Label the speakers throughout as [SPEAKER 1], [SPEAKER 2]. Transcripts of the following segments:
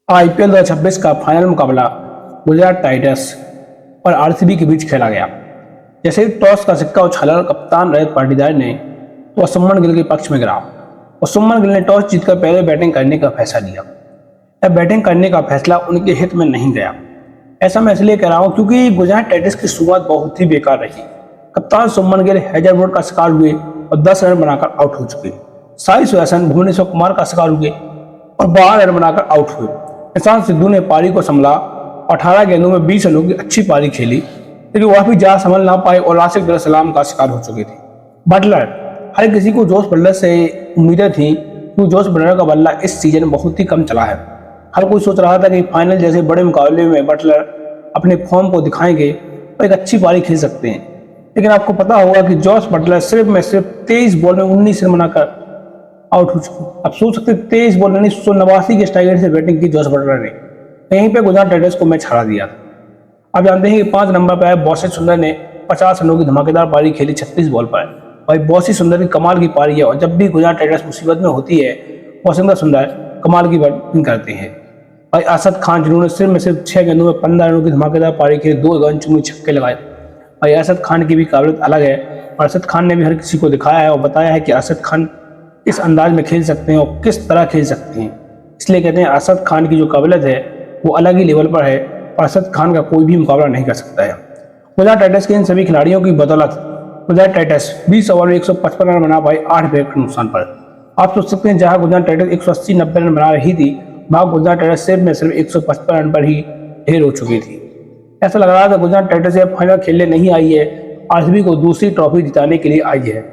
[SPEAKER 1] IPL 2026 का final मुकाबला Gujarat Titans और आरसीबी के बीच खेला गया। जैसे ही टॉस का सिक्का उछाला और कप्तान रजत पाटीदार ने तो सुमन गिल के पक्ष में गिरा और सुमन गिल ने टॉस जीतकर पहले बैटिंग करने का फैसला लिया। अब बैटिंग करने का फैसला उनके हित में नहीं गया। ऐसा मैं इसलिए कह रहा हूँ क्योंकि गुजरात टाइटंस की शुरुआत बहुत ही बेकार रही। कप्तान सुमन गिल हैजलवुड का शिकार हुए और 10 रन बनाकर आउट हो चुके। साई सुदर्शन भुवनेश्वर कुमार का शिकार हुए और 12 रन बनाकर आउट हुए। ईशान सिद्धू ने पारी को संभला, 18 गेंदों में 20 रनों की अच्छी पारी खेली, लेकिन वह भी ज्यादा संभल ना पाए और राशिद खान सलाम का शिकार हो चुके थे। बटलर, हर किसी को जोश बटलर से उम्मीदें थी क्योंकि जोश बटलर का बल्ला इस सीजन बहुत ही कम चला है। हर कोई सोच रहा था कि फाइनल जैसे बड़े मुकाबले में बटलर अपने फॉर्म को दिखाएंगे और एक अच्छी पारी खेल सकते हैं, लेकिन आपको पता होगा कि जोश बटलर सिर्फ 23 बॉल में 19 रन बनाकर आउट हो चुके। अब सोच सकते 23 बॉल यानी 189 के स्ट्राइक रेट से बैटिंग की जोश बटलर ने, यहीं पे गुजरात टाइटंस को मैच हरा दिया था। आप जानते हैं कि 5 नंबर पर आए बॉसी सुंदर ने 50 रनों की धमाकेदार पारी खेली 36 बॉल पर। भाई बॉसी सुंदर की कमाल की पारी है और जब भी गुजरात टाइटंस मुसीबत में होती है बॉसी सुंदर कमाल की बैटिंग करते हैं। भाई असद खान जिन्होंने सिर्फ 6 गेंदों में 15 रनों की धमाकेदार पारी खेली, 2 गेंद चुमी छक्के लगाए। भाई असद खान की भी काबिलियत अलग है और असद खान ने भी हर किसी को दिखाया है और बताया है कि असद खान किस अंदाज में खेल सकते हैं और किस तरह खेल सकते हैं। इसलिए कहते हैं असद खान की जो काबिलियत है वो अलग ही लेवल पर है और असद खान का कोई भी मुकाबला नहीं कर सकता है। गुजरात टाइटंस के इन सभी खिलाड़ियों की बदौलत गुजरात टाइटंस 20 ओवर में 155 रन बना पाई 8 विकेट के नुकसान पर। आप सोच सकते हैं जहां गुजरात टाइटंस 180-90 रन बना रही थी वहां गुजरात टाइटंस सिर्फ 155 रन पर ही ढेर हो चुकी थी। ऐसा लग रहा था गुजरात टाइटंस फाइनल खेलने नहीं आई है, आरसीबी को दूसरी ट्रॉफी जिताने के लिए आई है।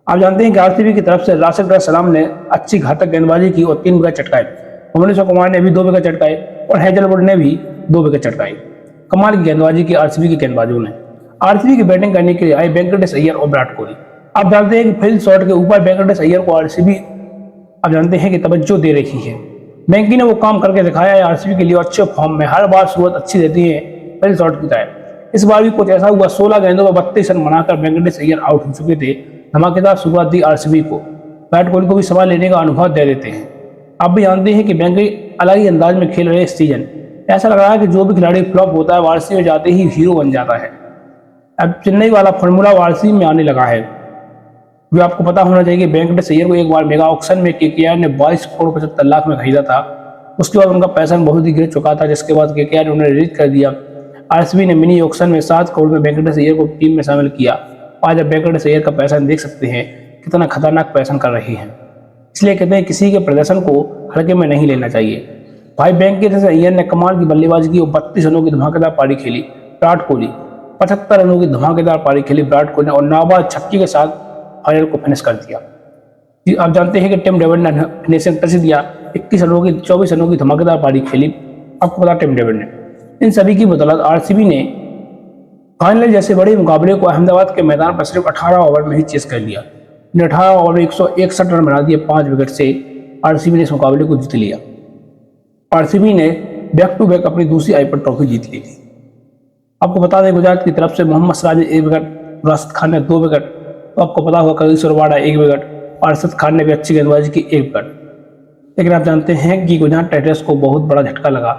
[SPEAKER 1] आप जानते हैं कि आरसीबी की तरफ से राशिद खान सलाम ने अच्छी घातक गेंदबाजी की और 3 विकेट चटकाए। भुवनेश्वर कुमार ने भी 2 विकेट चटकाए और हैजलवुड ने भी 2 विकेट चटकाए। कमाल की गेंदबाजी की आरसीबी के गेंदबाजों ने। आरसीबी की बैटिंग करने के लिए आए वेंकटेश अय्यर और विराट कोहली। आप जानते हैं कि फील्ड शॉट के ऊपर वेंकटेश अय्यर को आरसीबी आप जानते हैं कि तवज्जो दे रही है। वेंकी ने वो काम करके दिखाया है आरसीबी के लिए, अच्छे फॉर्म में हर बार शुरुआत अच्छी रहती है फील्ड शॉट की तरह। इस बार भी कुछ ऐसा हुआ, 16 गेंदों में 32 रन बनाकर वेंकटेश अय्यर आउट हो चुके थे। धमाकेदार शुरुआत दी आरसीबी को। विराट कोहली को भी सवाल लेने का अनुभव दे देते हैं। आप भी जानते हैं कि वेंकी अलग ही अंदाज में खेल रहे इस सीजन। ऐसा लग रहा है कि जो भी खिलाड़ी फ्लॉप होता है वारसी में जाते ही हीरो बन जाता है। अब चेन्नई वाला फॉर्मूला वारसी में आने लगा है। जो आपको पता होना चाहिए कि वेंकटेश अय्यर को एक बार मेगा ऑक्शन में केकेआर ने 22 करोड़ 75 लाख में खरीदा था। उसके बाद उनका पैसा बहुत ही गिर चुका था, जिसके बाद केकेआर ने उन्हें रिलीज कर दिया। आरसीबी ने मिनी ऑक्शन में 7 करोड़ में वेंकटेश अय्यर को टीम में शामिल किया। आज अब वेंकटेश अय्यर का पैसा देख सकते हैं कितना खतरनाक पैसा कर रही है। इसलिए कहते हैं किसी के प्रदर्शन को हल्के में नहीं लेना चाहिए। भाई वेंकटेश अय्यर ने कमाल की बल्लेबाजी की और 32 रनों की धमाकेदार पारी खेली। विराट कोहली 75 रनों की धमाकेदार पारी खेली विराट कोहली ने और नाबाद छक्के के साथ फाइनल को फिनिश कर दिया। आप जानते हैं कि टिम डेविड ने फिनिशिंग टच दिया, 21 रनों की 24 रनों की धमाकेदार पारी खेली। आपको पता टिम डेविड ने। इन सभी की बदौलत आरसीबी ने फाइनल जैसे बड़े मुकाबले को अहमदाबाद के मैदान पर सिर्फ 18 ओवर में ही चेस कर लिया। 18 ओवर में 161 रन बना दिए 5 विकेट से आरसीबी ने इस मुकाबले को जीत लिया। आरसीबी ने बैक टू बैक अपनी दूसरी आईपीएल ट्रॉफी जीत ली थी। आपको बता दें गुजरात की तरफ से मोहम्मद सिराज ने 1 विकेट, राशिद खान ने 2 विकेट, तो आपको पता होगा Kagiso Rabada 1 wicket, Arshad Khan ने भी अच्छी गेंदबाजी की 1 विकेट। लेकिन आप जानते हैं कि गुजरात टाइटंस को बहुत बड़ा झटका लगा।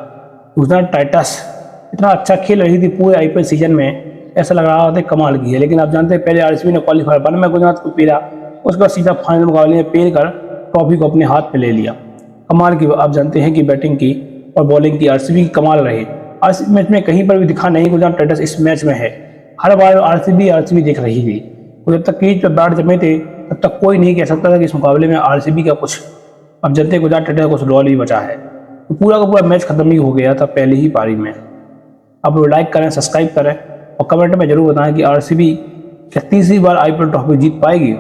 [SPEAKER 1] गुजरात टाइटंस इतना अच्छा खेल रही थी पूरे आईपीएल सीजन में, ऐसा लग रहा था कमाल की है। लेकिन आप जानते हैं पहले आरसीबी ने क्वालीफायर 1 में गुजरात को पीला, उसके बाद सीधा फाइनल मुकाबले में पेल कर ट्रॉफी को अपने हाथ में ले लिया। कमाल की आप जानते हैं कि बैटिंग की और बॉलिंग की आरसीबी की कमाल रही। आज मैच में कहीं पर भी दिखा नहीं गुजरात टाइटंस इस मैच में है। हर बार आरसीबी दिख रही थी। जब तक क्रीज पर बैट जमे थे तब तक कोई नहीं कह सकता था कि इस मुकाबले में आरसीबी का कुछ, अब जनते गुजरात टाइटंस का कुछ रोल ही बचा है। तो पूरा का पूरा मैच खत्म ही हो गया था पहले ही पारी में। आप लोग लाइक करें, सब्सक्राइब करें और कमेंट में जरूर बताएं कि आरसीबी क्या तीसरी बार आईपीएल ट्रॉफी जीत पाएगी।